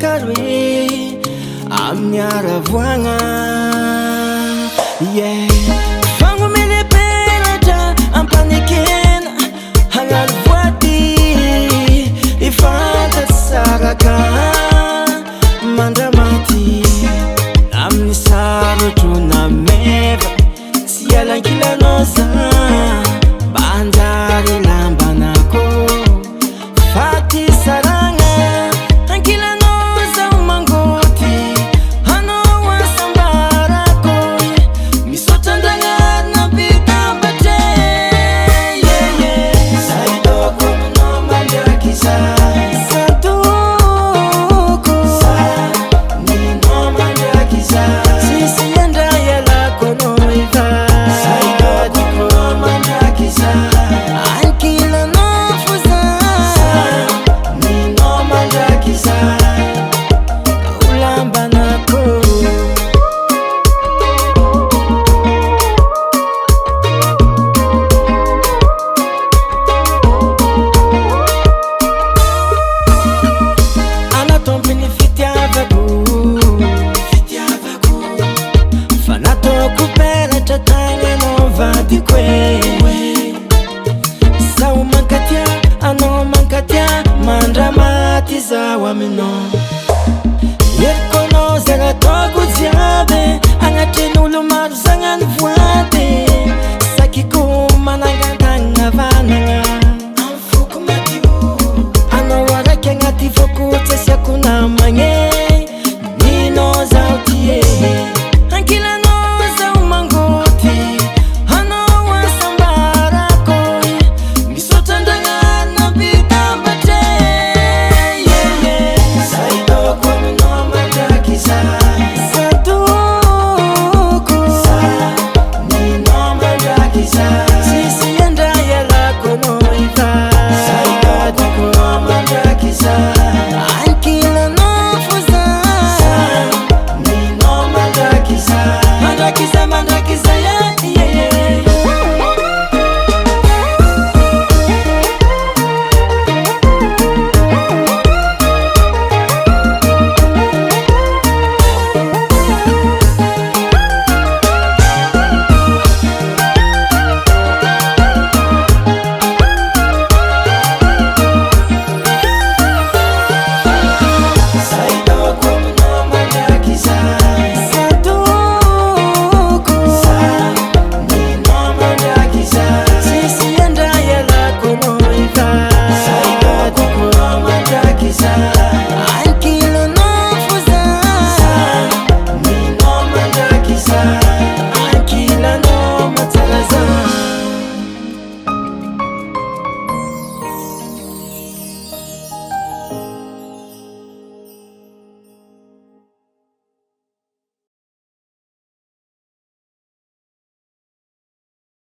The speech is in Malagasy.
karoe amin'ny aravoagna fagnomeny peratra ampanekena hagnano voaty ifantatsy saraka mandramaty amin'ny sarotro nameva tsy alankilanao za banjary lambanako faty saragna ankilanao zaho mangoty anao asambarako misaotra andragnarina bitambatre saidoko aminao mandraky za sadoko ninao mandraky za sisy andray alako anao efa saidoko mandraky za ankilanao fo za ninao mandraky za olambanako anatompiny fitiavako